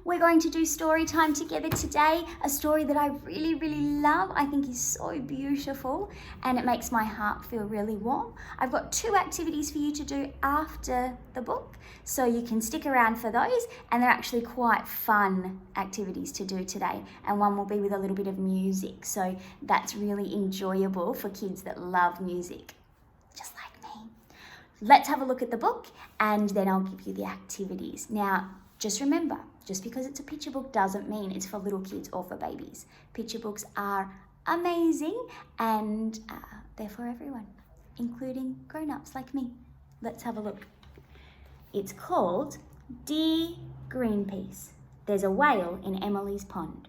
We're going to do story time together today, a story that I really, really love. I think is so beautiful and it makes my heart feel really warm. I've got 2 activities for you to do after the book, so you can stick around for those, and they're actually quite fun activities to do today, and one will be with a little bit of music, so that's really enjoyable for kids that love music, just like me. Let's have a look at the book and then I'll give you the activities. Now, just remember, just because it's a picture book doesn't mean it's for little kids or for babies. Picture books are amazing and they're for everyone, including grown-ups like me. Let's have a look. It's called Dear Greenpeace. There's a whale in Emily's pond.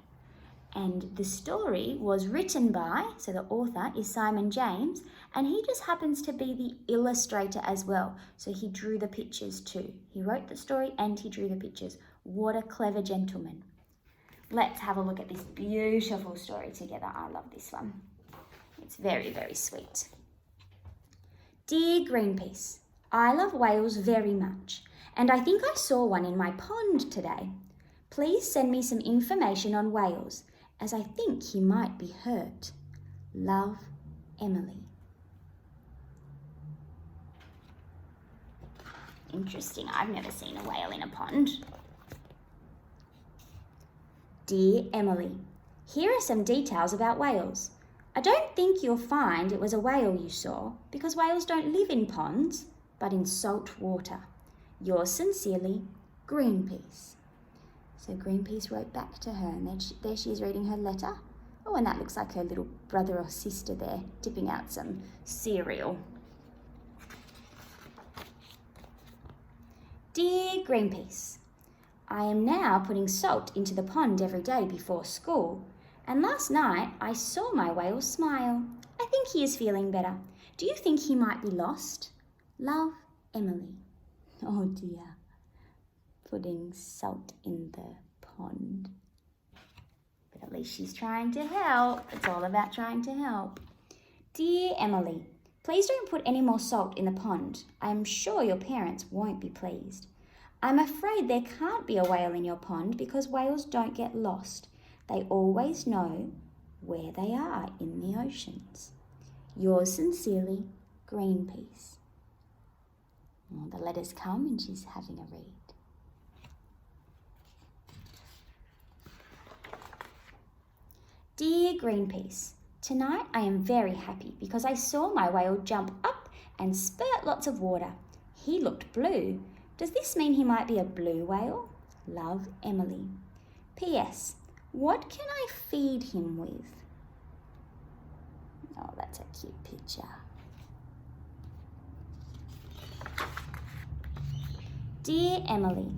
And the story was written by, so the author is Simon James, and he just happens to be the illustrator as well. So he drew the pictures too. He wrote the story and he drew the pictures. What a clever gentleman. Let's have a look at this beautiful story together. I love this one. It's very, very sweet. Dear Greenpeace, I love whales very much, and I think I saw one in my pond today. Please send me some information on whales, as I think he might be hurt. Love, Emily. Interesting, I've never seen a whale in a pond. Dear Emily, here are some details about whales. I don't think you'll find it was a whale you saw, because whales don't live in ponds, but in salt water. Yours sincerely, Greenpeace. So Greenpeace wrote back to her, and there she is reading her letter. Oh, and that looks like her little brother or sister there, dipping out some cereal. Dear Greenpeace, I am now putting salt into the pond every day before school, and last night I saw my whale smile. I think he is feeling better. Do you think he might be lost? Love, Emily. Oh dear. Putting salt in the pond. But at least she's trying to help. It's all about trying to help. Dear Emily, please don't put any more salt in the pond. I'm sure your parents won't be pleased. I'm afraid there can't be a whale in your pond because whales don't get lost. They always know where they are in the oceans. Yours sincerely, Greenpeace. Oh, the letters come and she's having a read. Dear Greenpeace, tonight I am very happy because I saw my whale jump up and spurt lots of water. He looked blue. Does this mean he might be a blue whale? Love, Emily. P.S. What can I feed him with? Oh, that's a cute picture. Dear Emily,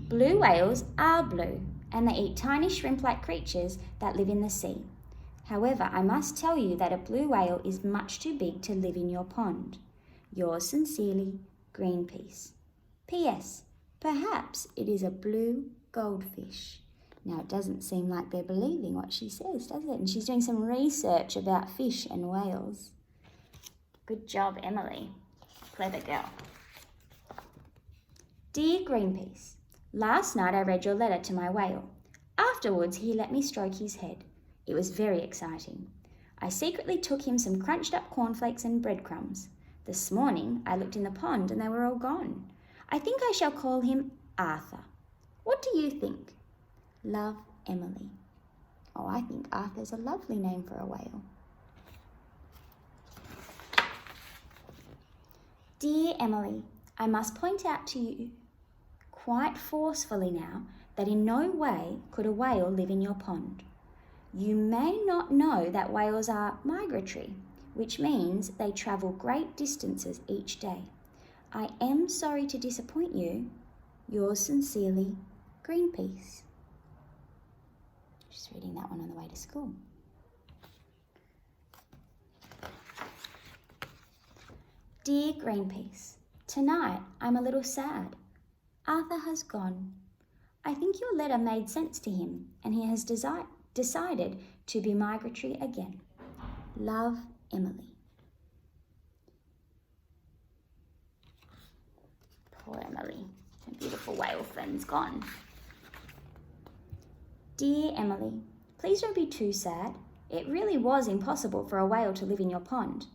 blue whales are blue and they eat tiny shrimp-like creatures that live in the sea. However, I must tell you that a blue whale is much too big to live in your pond. Yours sincerely, Greenpeace. P.S. Perhaps it is a blue goldfish. Now, it doesn't seem like they're believing what she says, does it? And she's doing some research about fish and whales. Good job, Emily. Clever girl. Dear Greenpeace, last night I read your letter to my whale. Afterwards, he let me stroke his head. It was very exciting. I secretly took him some crunched up cornflakes and breadcrumbs. This morning, I looked in the pond and they were all gone. I think I shall call him Arthur. What do you think? Love, Emily. Oh, I think Arthur's a lovely name for a whale. Dear Emily, I must point out to you quite forcefully now that in no way could a whale live in your pond. You may not know that whales are migratory, which means they travel great distances each day. I am sorry to disappoint you. Yours sincerely, Greenpeace. She's reading that one on the way to school. Dear Greenpeace, tonight I'm a little sad. Arthur has gone. I think your letter made sense to him and he has decided to be migratory again. Love, Emily. Poor Emily. Her beautiful whale friend's gone. Dear Emily, please don't be too sad. It really was impossible for a whale to live in your pond.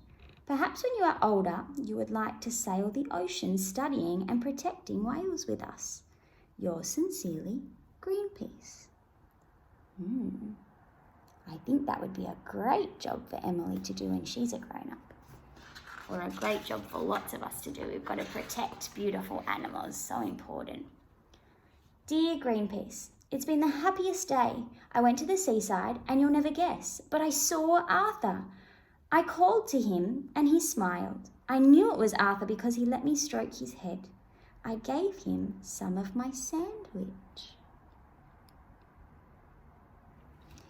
Perhaps when you are older, you would like to sail the ocean studying and protecting whales with us. Yours sincerely, Greenpeace. I think that would be a great job for Emily to do when she's a grown-up. Or a great job for lots of us to do. We've got to protect beautiful animals, so important. Dear Greenpeace, it's been the happiest day. I went to the seaside and you'll never guess, but I saw Arthur. I called to him and he smiled. I knew it was Arthur because he let me stroke his head. I gave him some of my sandwich.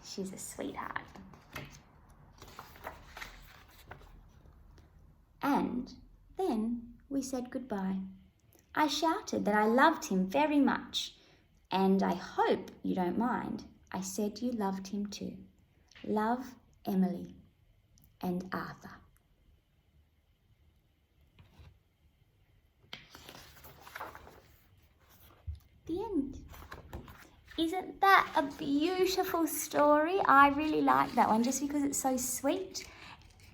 She's a sweetheart. And then we said goodbye. I shouted that I loved him very much, and I hope you don't mind. I said you loved him too. Love, Emily and Arthur. The end. Isn't that a beautiful story? I really like that one just because it's so sweet.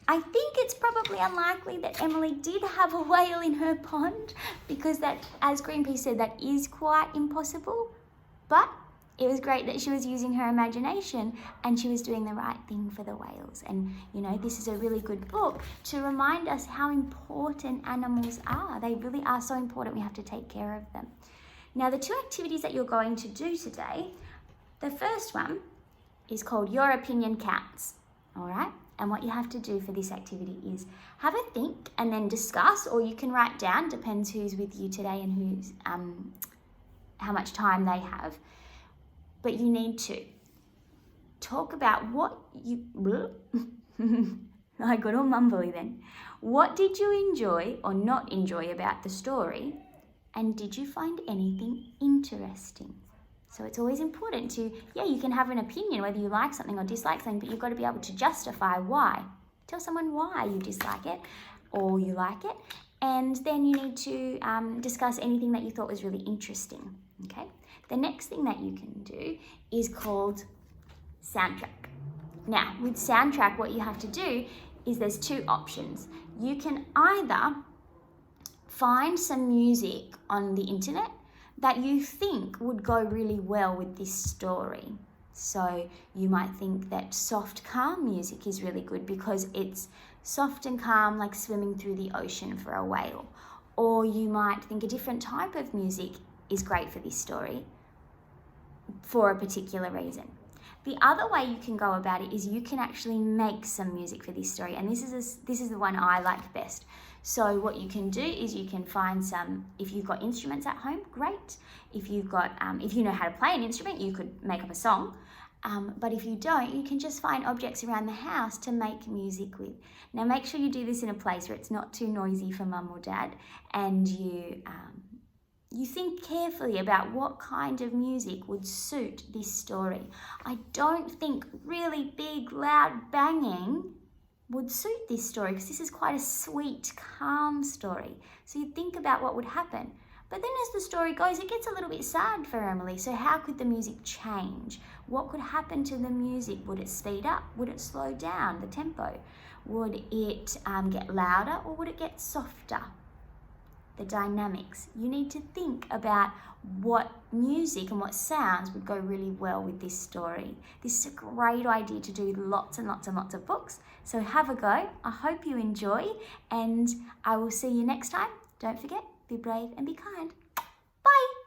I think it's probably unlikely that Emily did have a whale in her pond because that, as Greenpeace said, that is quite impossible. But it was great that she was using her imagination and she was doing the right thing for the whales. And, you know, this is a really good book to remind us how important animals are. They really are so important. We have to take care of them. Now, the two activities that you're going to do today, the first one is called Your Opinion Counts, all right? And what you have to do for this activity is have a think and then discuss, or you can write down, depends who's with you today and who's how much time they have. But you need to talk about what you... I got all mumbly then. What did you enjoy or not enjoy about the story? And did you find anything interesting? So it's always important to, you can have an opinion whether you like something or dislike something, but you've got to be able to justify why. Tell someone why you dislike it or you like it. And then you need to discuss anything that you thought was really interesting, okay? The next thing that you can do is called soundtrack. Now, with soundtrack, what you have to do is there's two options. You can either find some music on the internet that you think would go really well with this story. So you might think that soft, calm music is really good because it's soft and calm, like swimming through the ocean for a whale. Or you might think a different type of music is great for this story for a particular reason. The other way you can go about it is you can actually make some music for this story, and this is the one I like best. So what you can do is you can find some, if you've got instruments at home, great. If you've got, if you know how to play an instrument, you could make up a song. But if you don't, you can just find objects around the house to make music with. Now make sure you do this in a place where it's not too noisy for mum or dad, and you think carefully about what kind of music would suit this story. I don't think really big, loud banging would suit this story because this is quite a sweet, calm story. So you think about what would happen. But then as the story goes, it gets a little bit sad for Emily. So how could the music change? What could happen to the music? Would it speed up? Would it slow down the tempo? Would it get louder or would it get softer? The dynamics. You need to think about what music and what sounds would go really well with this story. This is a great idea to do with lots and lots and lots of books. So have a go. I hope you enjoy, and I will see you next time. Don't forget, be brave and be kind. Bye.